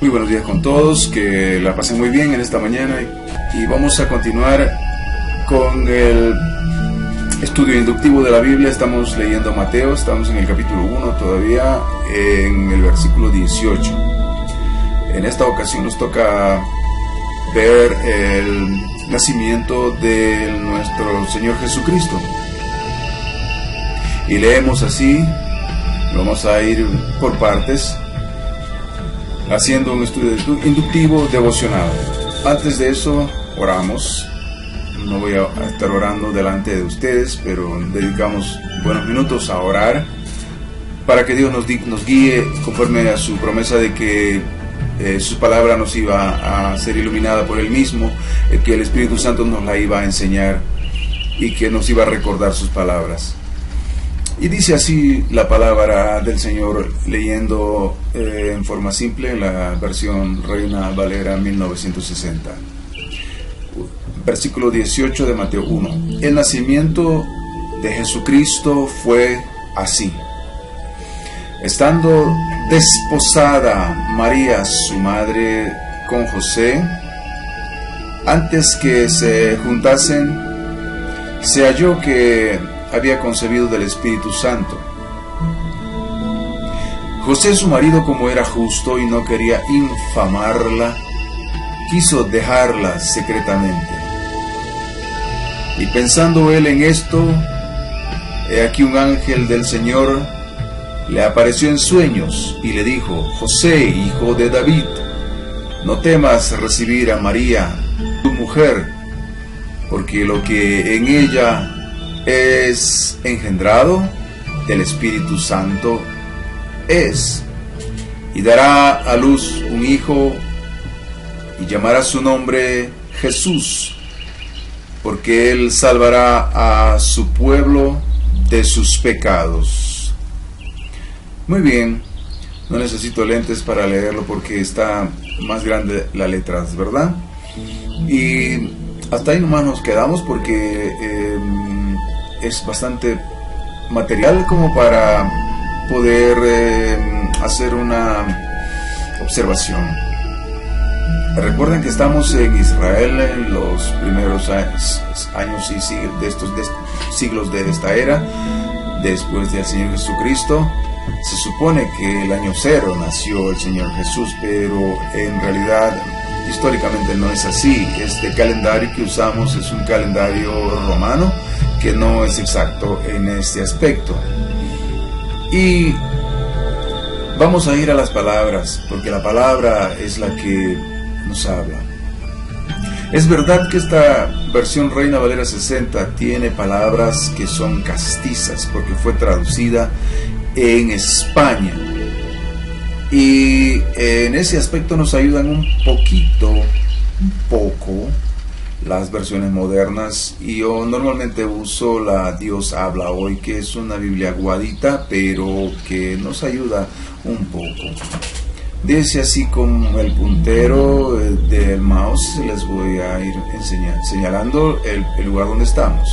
Muy buenos días con todos, que la pasen muy bien en esta mañana y vamos a continuar con el estudio inductivo de la Biblia. Estamos leyendo Mateo, estamos en el capítulo 1 todavía, en el versículo 18. En esta ocasión nos toca ver el nacimiento de nuestro Señor Jesucristo. Y leemos así, vamos a ir por partes, haciendo un estudio inductivo devocional. Antes de eso, oramos. No voy a estar orando delante de ustedes, pero dedicamos buenos minutos a orar para que Dios nos guíe conforme a su promesa de que su palabra nos iba a ser iluminada por Él mismo, que el Espíritu Santo nos la iba a enseñar y que nos iba a recordar sus palabras. Y dice así la palabra del Señor, leyendo en forma simple en la versión Reina Valera 1960. Versículo 18 de Mateo 1. El nacimiento de Jesucristo fue así. Estando desposada María, su madre, con José, antes que se juntasen, se halló que había concebido del Espíritu Santo. José, su marido, como era justo y no quería infamarla, quiso dejarla secretamente. Y pensando él en esto, he aquí un ángel del Señor le apareció en sueños y le dijo: José, hijo de David, no temas recibir a María, tu mujer, porque lo que en ella es engendrado del Espíritu Santo es, y dará a luz un hijo, y llamará su nombre Jesús, porque él salvará a su pueblo de sus pecados. Muy bien, no necesito lentes para leerlo porque está más grande la letra, ¿verdad? Y hasta ahí nomás nos quedamos porque es bastante material como para poder hacer una observación. Recuerden que estamos en Israel en los primeros años y siglos de esta era, después del Señor Jesucristo. Se supone que el año 0 nació el Señor Jesús, pero en realidad históricamente no es así. Este calendario que usamos es un calendario romano que no es exacto en este aspecto. Y vamos a ir a las palabras, porque la palabra es la que nos habla. Es verdad que esta versión Reina Valera 60 tiene palabras que son castizas, porque fue traducida en España. Y en ese aspecto nos ayudan un poco, las versiones modernas. Y yo normalmente uso la Dios habla hoy, que es una Biblia aguadita, pero que nos ayuda un poco. Dice así con el puntero del mouse, les voy a ir señalando el lugar donde estamos.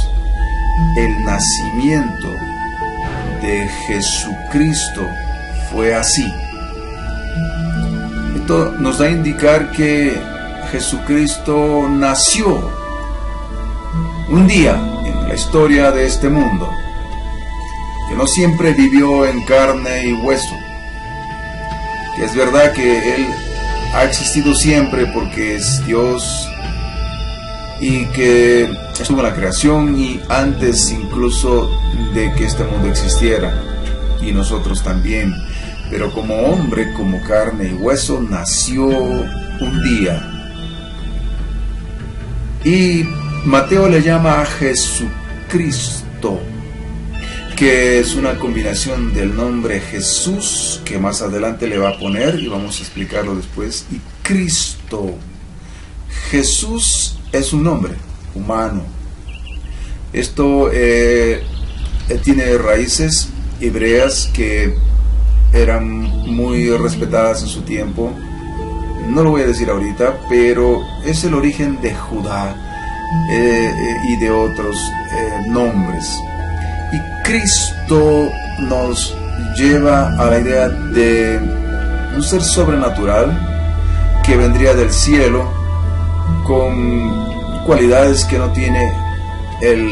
El nacimiento de Jesucristo fue así. Esto nos da a indicar que Jesucristo nació un día en la historia de este mundo, que no siempre vivió en carne y hueso, que es verdad que Él ha existido siempre porque es Dios y que estuvo en la creación y antes incluso de que este mundo existiera, y nosotros también, pero como hombre, como carne y hueso, nació un día. Y Mateo le llama a Jesucristo, que es una combinación del nombre Jesús, que más adelante le va a poner y vamos a explicarlo después, y Cristo. Jesús es un nombre humano. Esto tiene raíces hebreas que eran muy respetadas en su tiempo. No lo voy a decir ahorita, pero es el origen de Judá y de otros nombres. Y Cristo nos lleva a la idea de un ser sobrenatural, que vendría del cielo con cualidades que no tiene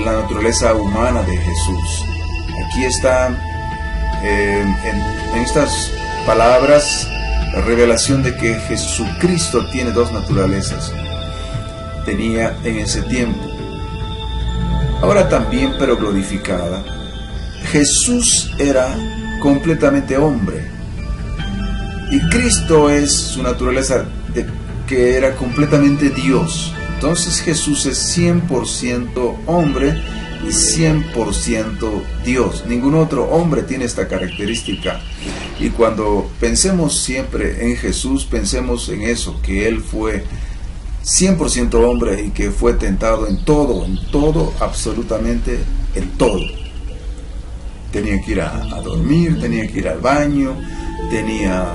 la naturaleza humana de Jesús. Aquí está en estas palabras la revelación de que Jesucristo tiene dos naturalezas. Tenía en ese tiempo. Ahora también, pero glorificada. Jesús era completamente hombre. Y Cristo es su naturaleza que era completamente Dios. Entonces Jesús es 100% hombre y 100% Dios. Ningún otro hombre tiene esta característica. Y cuando pensemos siempre en Jesús, pensemos en eso, que Él fue 100% hombre y que fue tentado en todo, absolutamente en todo. Tenía que ir a dormir, tenía que ir al baño, tenía,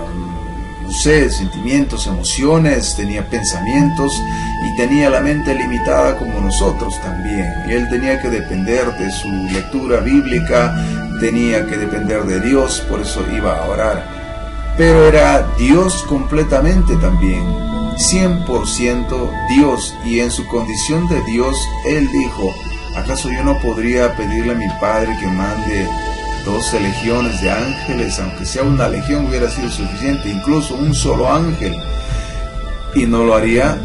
no sé, sentimientos, emociones, tenía pensamientos y tenía la mente limitada como nosotros también. Y Él tenía que depender de su lectura bíblica, tenía que depender de Dios, por eso iba a orar. Pero era Dios completamente también, 100% Dios, y en su condición de Dios, Él dijo: ¿acaso yo no podría pedirle a mi Padre que mande 12 legiones de ángeles? Aunque sea una legión hubiera sido suficiente, incluso un solo ángel, y no lo haría.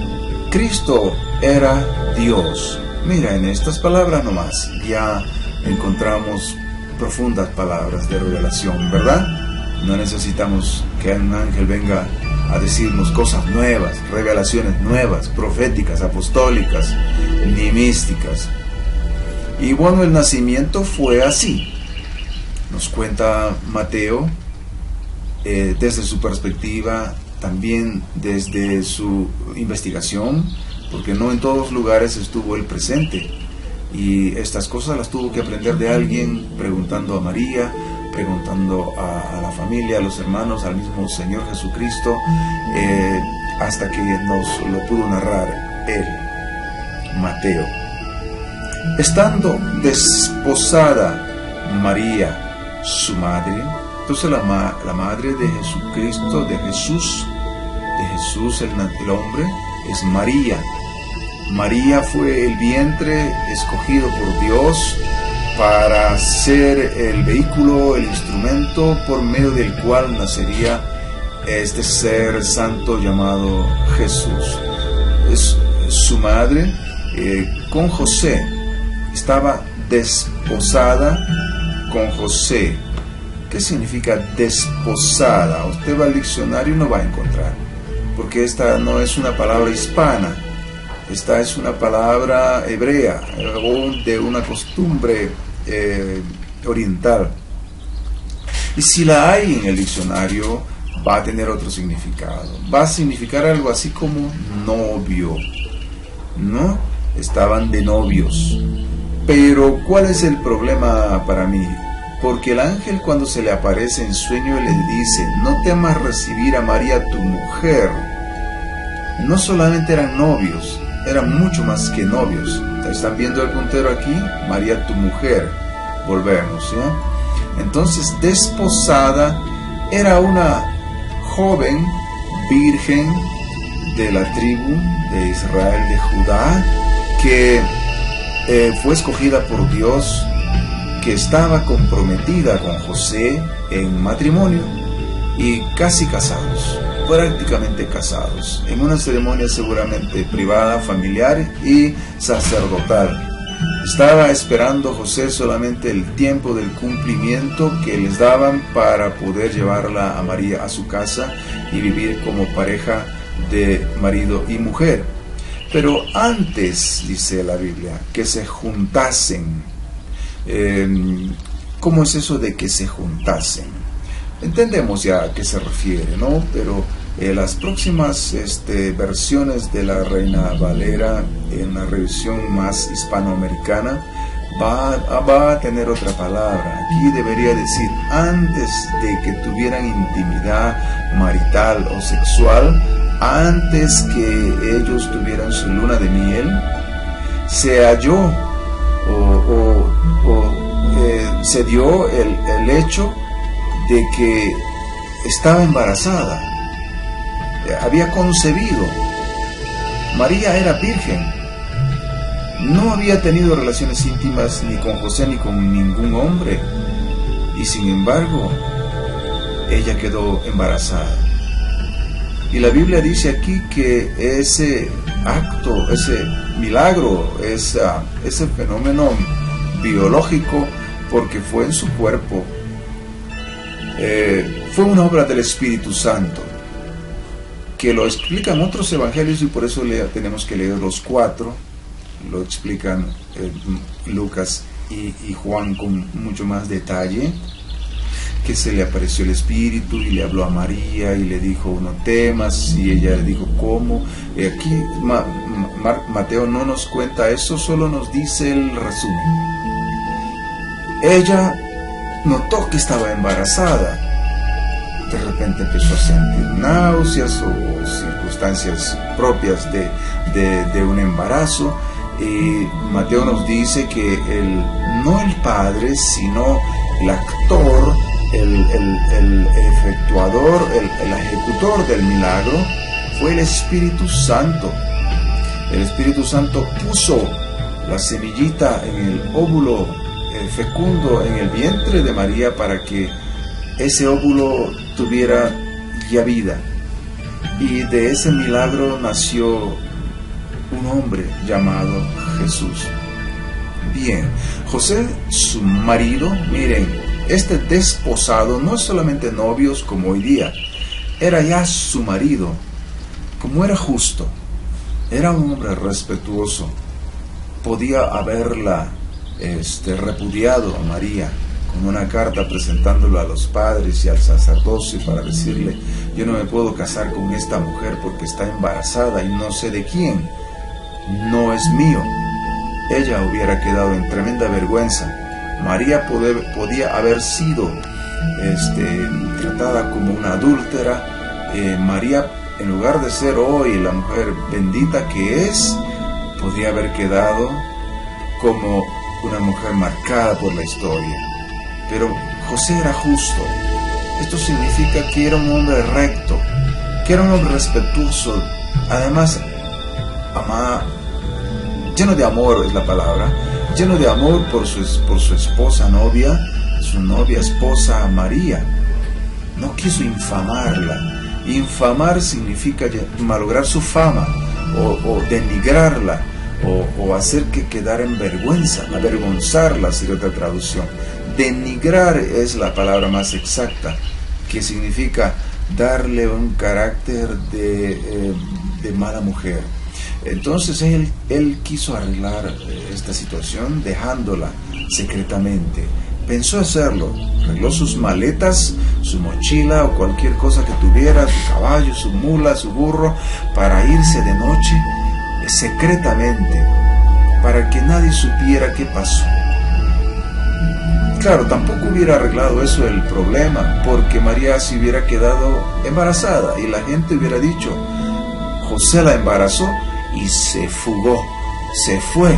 Cristo era Dios. Mira, en estas palabras nomás ya encontramos profundas palabras de revelación, ¿verdad? No necesitamos que un ángel venga a decirnos cosas nuevas, revelaciones nuevas, proféticas, apostólicas, ni místicas. Y bueno, el nacimiento fue así. Nos cuenta Mateo, desde su perspectiva, también desde su investigación, porque no en todos lugares estuvo él presente. Y estas cosas las tuvo que aprender de alguien, preguntando a María, preguntando a la familia, a los hermanos, al mismo Señor Jesucristo, hasta que nos lo pudo narrar él, Mateo. Estando desposada María, su madre, entonces la madre de Jesucristo, de Jesús el hombre, es María. María fue el vientre escogido por Dios para ser el vehículo, el instrumento por medio del cual nacería este ser santo llamado Jesús. Es su madre con José. Estaba desposada con José. ¿Qué significa desposada? Usted va al diccionario y no va a encontrar, porque esta no es una palabra hispana. Esta es una palabra hebrea o de una costumbre oriental. Y si la hay en el diccionario, va a tener otro significado. Va a significar algo así como novio, ¿no? Estaban de novios. Pero ¿cuál es el problema para mí? Porque el ángel, cuando se le aparece en sueño, le dice: no temas recibir a María tu mujer. No solamente eran novios, eran mucho más que novios. ¿Están viendo el puntero aquí? María tu mujer. Volvemos, ¿ya? Entonces, desposada era una joven virgen de la tribu de Israel, de Judá, que fue escogida por Dios, que estaba comprometida con José en matrimonio y casi casados, prácticamente casados, en una ceremonia seguramente privada, familiar y sacerdotal. Estaba esperando José solamente el tiempo del cumplimiento que les daban para poder llevarla a María a su casa y vivir como pareja de marido y mujer. Pero antes, dice la Biblia, que se juntasen. ¿Cómo es eso de que se juntasen? Entendemos ya a qué se refiere, ¿no? Pero las próximas versiones de la Reina Valera, en la revisión más hispanoamericana, va a tener otra palabra. Aquí debería decir: antes de que tuvieran intimidad marital o sexual, antes que ellos tuvieran su luna de miel, se halló se dio el hecho de que estaba embarazada. había concebido. María era virgen. No había tenido relaciones íntimas ni con José ni con ningún hombre. Y sin embargo, ella quedó embarazada. Y la Biblia dice aquí que ese acto, ese milagro, ese fenómeno biológico, porque fue en su cuerpo, fue una obra del Espíritu Santo, que lo explican otros evangelios y por eso tenemos que leer los 4. Lo explican Lucas y Juan con mucho más detalle, que se le apareció el Espíritu y le habló a María y le dijo: no temas, y ella le dijo cómo. Aquí Mateo no nos cuenta eso, solo nos dice el resumen. Ella notó que estaba embarazada. De repente empezó a sentir náuseas o circunstancias propias de un embarazo. Y Mateo nos dice que no el padre, sino el actor, el efectuador, el ejecutor del milagro, fue el Espíritu Santo. El Espíritu Santo puso la semillita en el óvulo fecundo en el vientre de María para que ese óvulo tuviera ya vida. Y de ese milagro nació un hombre llamado Jesús. Bien, José, su marido, miren, este desposado no es solamente novios como hoy día, era ya su marido. Como era justo, era un hombre respetuoso, podía haberla repudiado a María con una carta presentándolo a los padres y al sacerdocio para decirle: yo no me puedo casar con esta mujer porque está embarazada y no sé de quién, no es mío. Ella hubiera quedado en tremenda vergüenza. María podía haber sido tratada como una adúltera. María, en lugar de ser hoy la mujer bendita que es, podría haber quedado como una mujer marcada por la historia. Pero José era justo. Esto significa que era un hombre recto, que era un hombre respetuoso, además lleno de amor es la palabra, lleno de amor por su esposa novia, su novia esposa María. No quiso infamarla. Infamar significa malograr su fama o denigrarla o hacer que quedara en vergüenza, avergonzarla, sería otra traducción. Denigrar es la palabra más exacta, que significa darle un carácter de mala mujer. Entonces él quiso arreglar esta situación dejándola secretamente. Pensó hacerlo, arregló sus maletas, su mochila o cualquier cosa que tuviera, su caballo, su mula, su burro, para irse de noche secretamente, para que nadie supiera qué pasó. Claro, tampoco hubiera arreglado eso el problema, porque María se hubiera quedado embarazada y la gente hubiera dicho: José la embarazó y se fugó, se fue.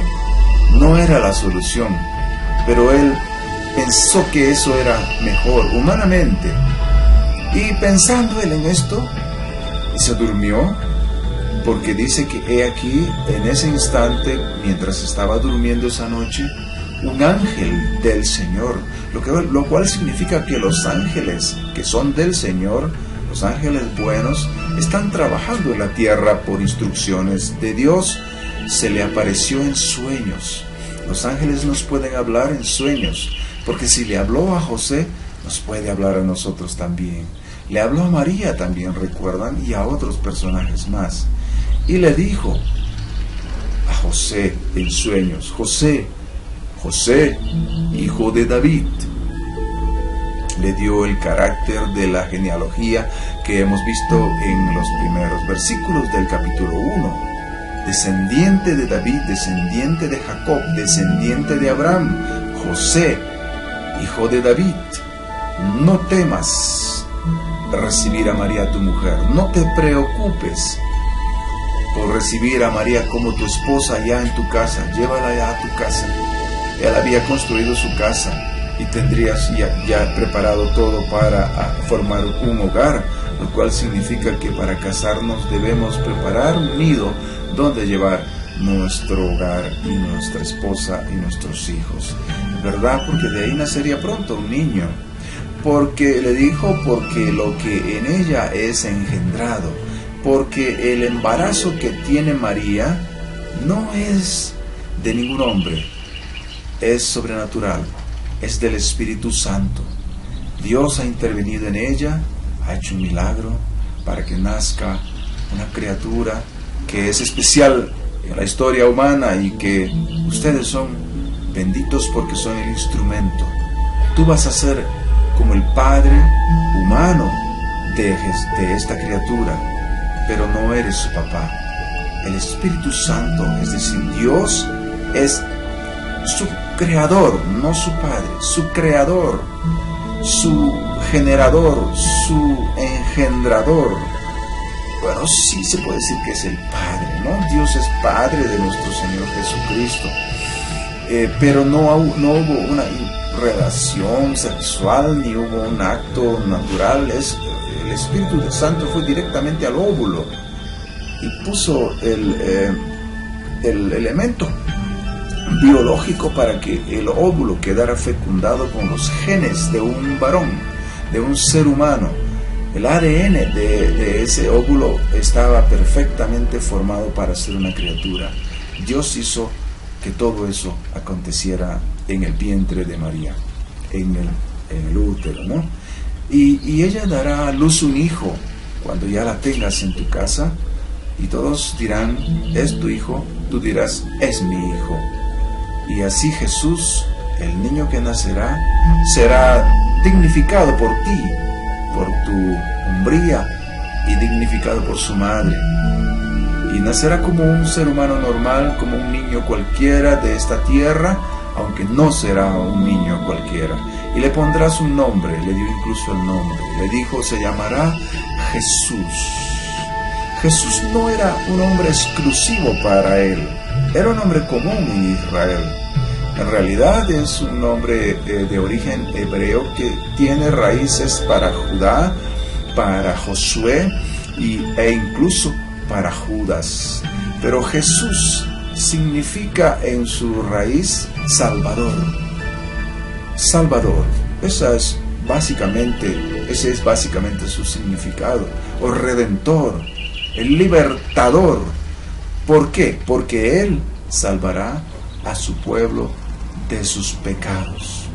No era la solución, pero él pensó que eso era mejor humanamente. Y pensando él en esto, se durmió, porque dice que he aquí, en ese instante, mientras estaba durmiendo esa noche, un ángel del Señor, lo cual significa que los ángeles que son del Señor, los ángeles buenos, están trabajando en la tierra por instrucciones de Dios. Se le apareció en sueños. Los ángeles nos pueden hablar en sueños, porque si le habló a José, nos puede hablar a nosotros también. Le habló a María también, recuerdan, y a otros personajes más. Y le dijo a José en sueños: José, José, hijo de David. Le dio el carácter de la genealogía que hemos visto en los primeros versículos del capítulo 1. Descendiente de David, descendiente de Jacob, descendiente de Abraham, José, hijo de David. No temas recibir a María tu mujer, no te preocupes por recibir a María como tu esposa ya en tu casa, llévala ya a tu casa. Él había construido su casa y tendrías ya preparado todo para formar un hogar, lo cual significa que para casarnos debemos preparar un nido donde llevar nuestro hogar y nuestra esposa y nuestros hijos, ¿verdad? Porque de ahí nacería pronto un niño, porque le dijo, porque lo que en ella es engendrado, porque el embarazo que tiene María no es de ningún hombre, es sobrenatural, es del Espíritu Santo. Dios ha intervenido en ella, ha hecho un milagro para que nazca una criatura que es especial en la historia humana y que ustedes son benditos porque son el instrumento. Tú vas a ser como el padre humano de esta criatura, pero no eres su papá. El Espíritu Santo, es decir, Dios es su creador, no su padre, su creador, su generador, su engendrador. Bueno, sí se puede decir que es el Padre, ¿no? Dios es Padre de nuestro Señor Jesucristo. Pero no hubo una relación sexual, ni hubo un acto natural. El Espíritu Santo fue directamente al óvulo y puso el elemento biológico para que el óvulo quedara fecundado con los genes de un varón, de un ser humano. El ADN de ese óvulo estaba perfectamente formado para ser una criatura. Dios hizo que todo eso aconteciera en el vientre de María, en el útero, ¿no? Y ella dará a luz un hijo cuando ya la tengas en tu casa, y todos dirán, es tu hijo, tú dirás, es mi hijo. Y así Jesús, el niño que nacerá, será dignificado por ti, por tu hombría, y dignificado por su madre. Y nacerá como un ser humano normal, como un niño cualquiera de esta tierra, aunque no será un niño cualquiera. Y le pondrás un nombre, le dio incluso el nombre. Le dijo, se llamará Jesús. Jesús no era un nombre exclusivo para él, era un nombre común en Israel. En realidad es un nombre de origen hebreo que tiene raíces para Judá, para Josué e incluso para Judas. Pero Jesús significa en su raíz Salvador. Salvador, ese es básicamente su significado. O Redentor, el libertador. ¿Por qué? Porque Él salvará a su pueblo de sus pecados.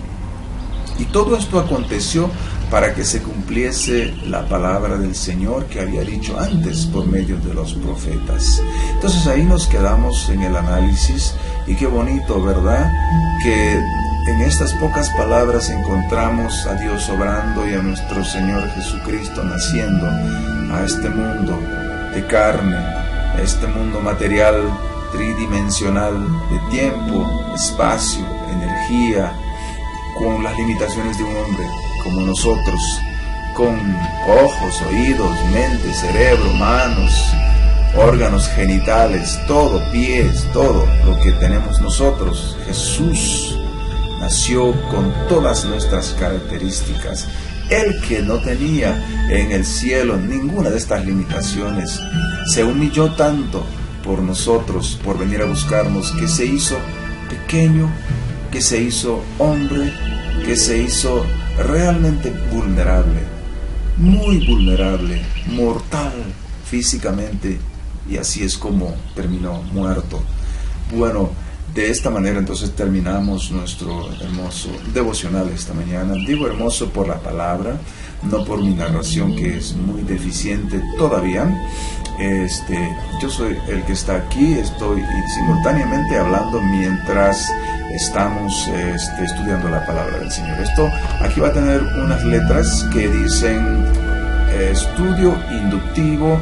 Y todo esto aconteció para que se cumpliese la palabra del Señor que había dicho antes por medio de los profetas. Entonces ahí nos quedamos en el análisis, y qué bonito, ¿verdad? Que en estas pocas palabras encontramos a Dios obrando y a nuestro Señor Jesucristo naciendo a este mundo de carne, a este mundo material tridimensional de tiempo, espacio, energía, con las limitaciones de un hombre como nosotros, con ojos, oídos, mente, cerebro, manos, órganos genitales, todo, pies, todo lo que tenemos nosotros. Jesús nació con todas nuestras características. Él, que no tenía en el cielo ninguna de estas limitaciones, se humilló tanto por nosotros, por venir a buscarnos, que se hizo pequeño, que se hizo hombre, que se hizo realmente vulnerable, muy vulnerable, mortal físicamente, y así es como terminó muerto. Bueno, de esta manera entonces terminamos nuestro hermoso devocional esta mañana. Digo hermoso por la palabra, no por mi narración, que es muy deficiente todavía. Yo soy el que está aquí, estoy simultáneamente hablando mientras estamos estudiando la palabra del Señor. Esto aquí va a tener unas letras que dicen estudio inductivo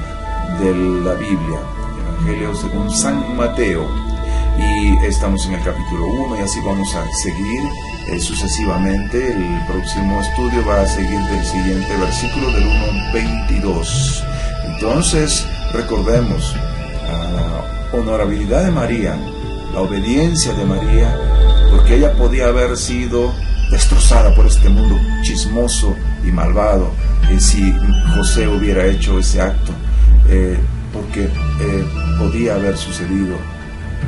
de la Biblia, Evangelio según San Mateo, y estamos en el capítulo 1 y así vamos a seguir sucesivamente. El próximo estudio va a seguir del siguiente versículo, del 1 al 22. Entonces recordemos la honorabilidad de María, la obediencia de María, porque ella podía haber sido destrozada por este mundo chismoso y malvado, si José hubiera hecho ese acto, porque podía haber sucedido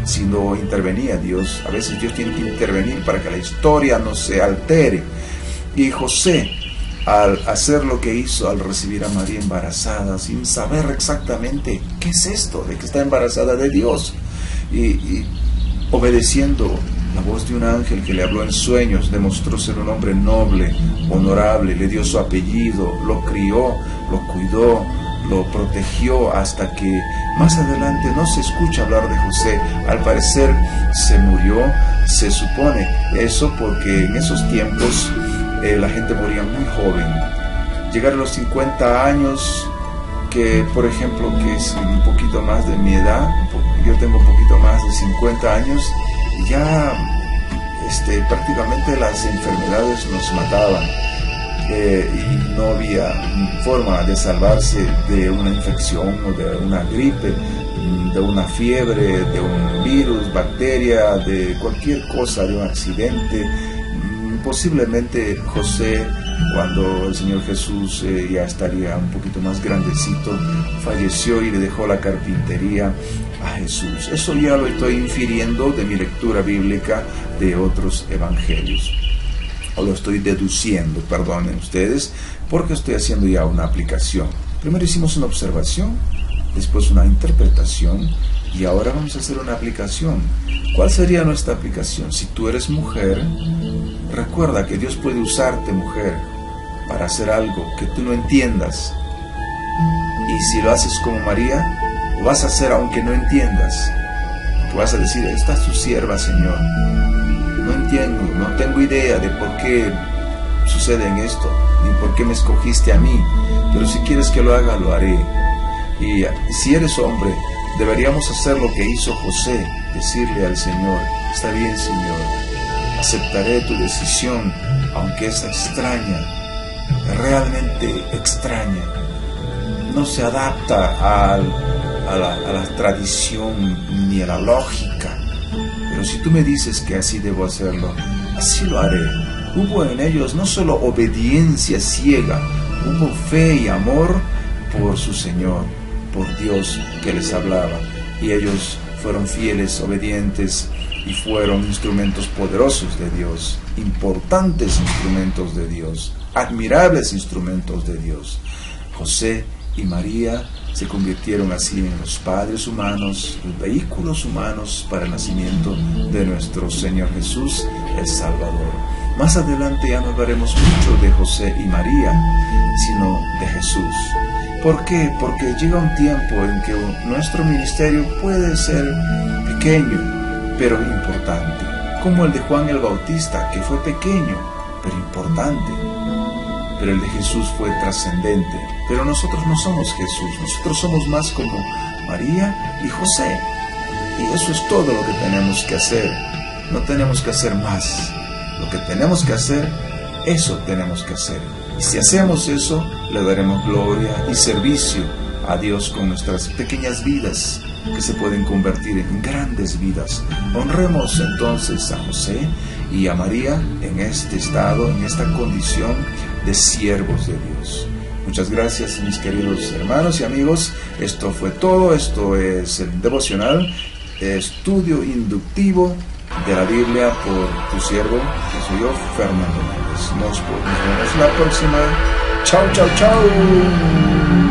si no intervenía Dios. A veces Dios tiene que intervenir para que la historia no se altere. Y José, al hacer lo que hizo, al recibir a María embarazada, sin saber exactamente qué es esto, de que está embarazada de Dios, y obedeciendo la voz de un ángel que le habló en sueños, demostró ser un hombre noble, honorable, le dio su apellido, lo crió, lo cuidó, lo protegió, hasta que más adelante no se escucha hablar de José. Al parecer se murió, se supone eso, porque en esos tiempos la gente moría muy joven. Llegar a los 50 años, que por ejemplo, que es un poquito más de mi edad, yo tengo un poquito más de 50 años, ya prácticamente las enfermedades nos mataban, y no había forma de salvarse de una infección o de una gripe, de una fiebre, de un virus, bacteria, de cualquier cosa, de un accidente. Posiblemente José, cuando el Señor Jesús ya estaría un poquito más grandecito, falleció y le dejó la carpintería a Jesús. Eso ya lo estoy infiriendo de mi lectura bíblica de otros evangelios, o lo estoy deduciendo, perdonen ustedes, porque estoy haciendo ya una aplicación. Primero hicimos una observación, después una interpretación, y ahora vamos a hacer una aplicación. ¿Cuál sería nuestra aplicación? Si tú eres mujer, recuerda que Dios puede usarte, mujer, para hacer algo que tú no entiendas. Y si lo haces como María, lo vas a hacer aunque no entiendas. Tú vas a decir: esta es tu sierva, Señor. No entiendo, no tengo idea de por qué sucede en esto, ni por qué me escogiste a mí, pero si quieres que lo haga, lo haré. Y si eres hombre, deberíamos hacer lo que hizo José, decirle al Señor: está bien, Señor, aceptaré tu decisión, aunque es extraña, realmente extraña, no se adapta a la tradición ni a la lógica, pero si tú me dices que así debo hacerlo, así lo haré. Hubo en ellos no solo obediencia ciega, hubo fe y amor por su Señor, por Dios que les hablaba, y ellos fueron fieles, obedientes, y fueron instrumentos poderosos de Dios, importantes instrumentos de Dios, admirables instrumentos de Dios. José y María se convirtieron así en los padres humanos, los vehículos humanos para el nacimiento de nuestro Señor Jesús, el Salvador. Más adelante ya no hablaremos mucho de José y María, sino de Jesús. ¿Por qué? Porque llega un tiempo en que nuestro ministerio puede ser pequeño, pero importante, como el de Juan el Bautista, que fue pequeño, pero importante. Pero el de Jesús fue trascendente. Pero nosotros no somos Jesús, nosotros somos más como María y José. Y eso es todo lo que tenemos que hacer. No tenemos que hacer más. Lo que tenemos que hacer, eso tenemos que hacer. Y si hacemos eso, le daremos gloria y servicio a Dios con nuestras pequeñas vidas, que se pueden convertir en grandes vidas. Honremos entonces a José y a María en este estado, en esta condición de siervos de Dios. Muchas gracias, mis queridos hermanos y amigos. Esto fue todo. Esto es el devocional, estudio inductivo de la Biblia por tu siervo, que soy yo, Fernando Méndez. Nos vemos la próxima. Chao, chao, chao.